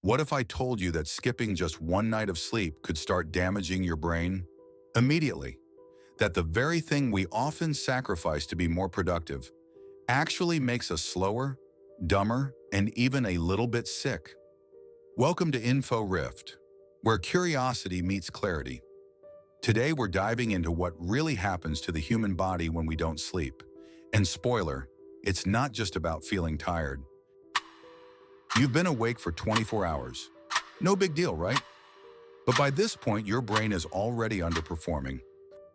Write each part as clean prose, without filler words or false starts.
What if I told you that skipping just one night of sleep could start damaging your brain immediately? That the very thing we often sacrifice to be more productive actually makes us slower, dumber, and even a little bit sick? Welcome to Info Rift, where curiosity meets clarity. Today we're diving into what really happens to the human body when we don't sleep. And spoiler, it's not just about feeling tired. You've been awake for 24 hours. No big deal, right? But by this point, your brain is already underperforming.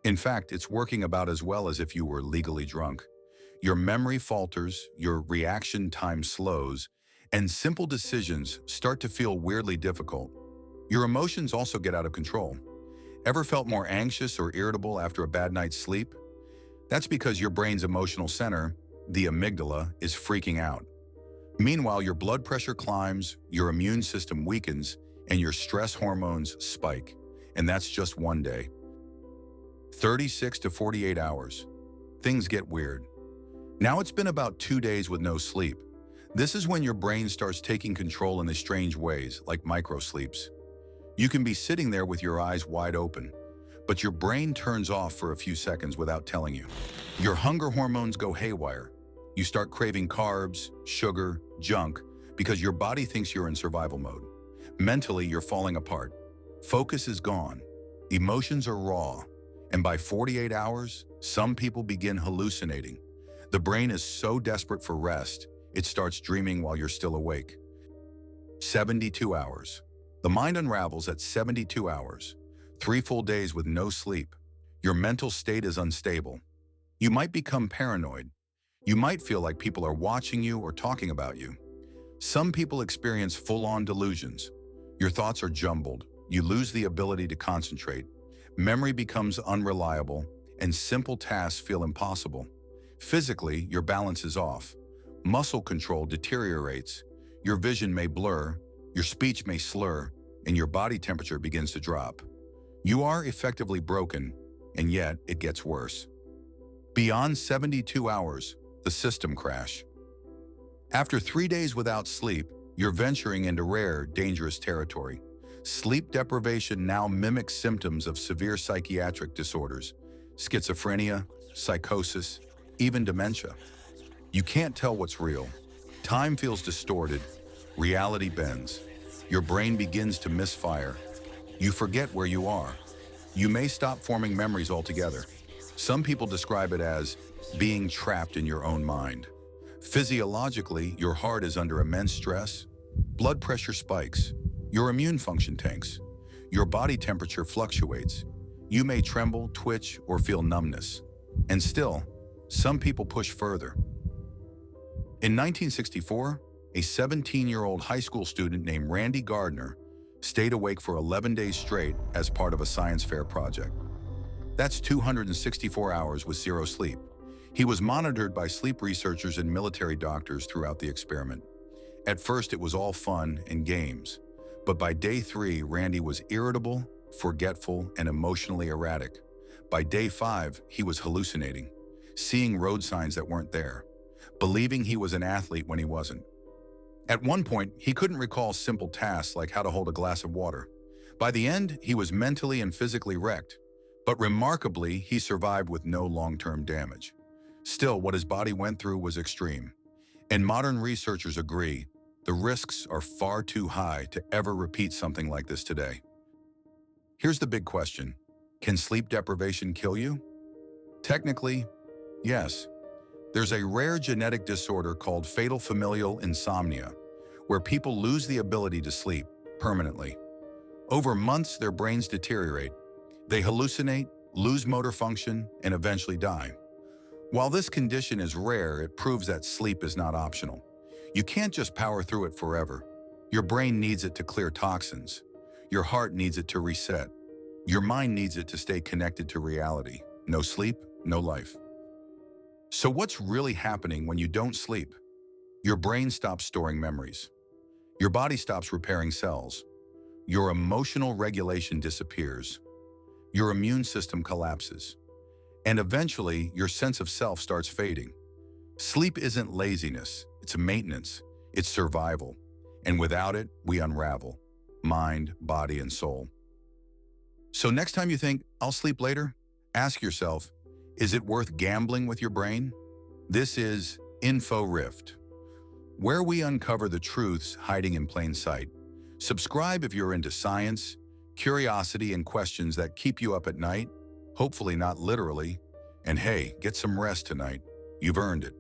In fact, it's working about as well as if you were legally drunk. Your memory falters, your reaction time slows, and simple decisions start to feel weirdly difficult. Your emotions also get out of control. Ever felt more anxious or irritable after a bad night's sleep? That's because your brain's emotional center, the amygdala, is freaking out. Meanwhile, your blood pressure climbs, your immune system weakens, and your stress hormones spike. And that's just one day. 36 to 48 hours. Things get weird. Now it's been about 2 days with no sleep. This is when your brain starts taking control in the strange ways, like microsleeps. You can be sitting there with your eyes wide open, but your brain turns off for a few seconds without telling you. Your hunger hormones go haywire. You start craving carbs, sugar, junk, because your body thinks you're in survival mode. Mentally, you're falling apart. Focus is gone. Emotions are raw. And by 48 hours, some people begin hallucinating. The brain is so desperate for rest, it starts dreaming while you're still awake. 72 hours. The mind unravels at 72 hours. 3 full days with no sleep. Your mental state is unstable. You might become paranoid. You might feel like people are watching you or talking about you. Some people experience full-on delusions. Your thoughts are jumbled. You lose the ability to concentrate. Memory becomes unreliable, and simple tasks feel impossible. Physically, your balance is off. Muscle control deteriorates. Your vision may blur, your speech may slur, and your body temperature begins to drop. You are effectively broken, and yet it gets worse. Beyond 72 hours, the system crash. After 3 days without sleep, you're venturing into rare, dangerous territory. Sleep deprivation now mimics symptoms of severe psychiatric disorders, schizophrenia, psychosis, even dementia. You can't tell what's real. Time feels distorted. Reality bends. Your brain begins to misfire. You forget where you are. You may stop forming memories altogether. Some people describe it as being trapped in your own mind. Physiologically, your heart is under immense stress. Blood pressure spikes. Your immune function tanks. Your body temperature fluctuates. You may tremble, twitch, or feel numbness. And still, some people push further. In 1964, a 17-year-old high school student named Randy Gardner stayed awake for 11 days straight as part of a science fair project. That's 264 hours with zero sleep. He was monitored by sleep researchers and military doctors throughout the experiment. At first, it was all fun and games. But by day 3, Randy was irritable, forgetful, and emotionally erratic. By day 5, he was hallucinating, seeing road signs that weren't there, believing he was an athlete when he wasn't. At one point, he couldn't recall simple tasks like how to hold a glass of water. By the end, he was mentally and physically wrecked. But remarkably, he survived with no long-term damage. Still, what his body went through was extreme. And modern researchers agree, the risks are far too high to ever repeat something like this today. Here's the big question. Can sleep deprivation kill you? Technically, yes. There's a rare genetic disorder called fatal familial insomnia, where people lose the ability to sleep permanently. Over months, their brains deteriorate. They hallucinate, lose motor function, and eventually die. While this condition is rare, it proves that sleep is not optional. You can't just power through it forever. Your brain needs it to clear toxins. Your heart needs it to reset. Your mind needs it to stay connected to reality. No sleep, no life. So what's really happening when you don't sleep? Your brain stops storing memories. Your body stops repairing cells. Your emotional regulation disappears. Your immune system collapses. And eventually, your sense of self starts fading. Sleep isn't laziness, it's maintenance, it's survival. And without it, we unravel. Mind, body, and soul. So next time you think, I'll sleep later, ask yourself, is it worth gambling with your brain? This is Info Rift, where we uncover the truths hiding in plain sight. Subscribe if you're into science, curiosity, and questions that keep you up at night, hopefully not literally. And hey, get some rest tonight. You've earned it.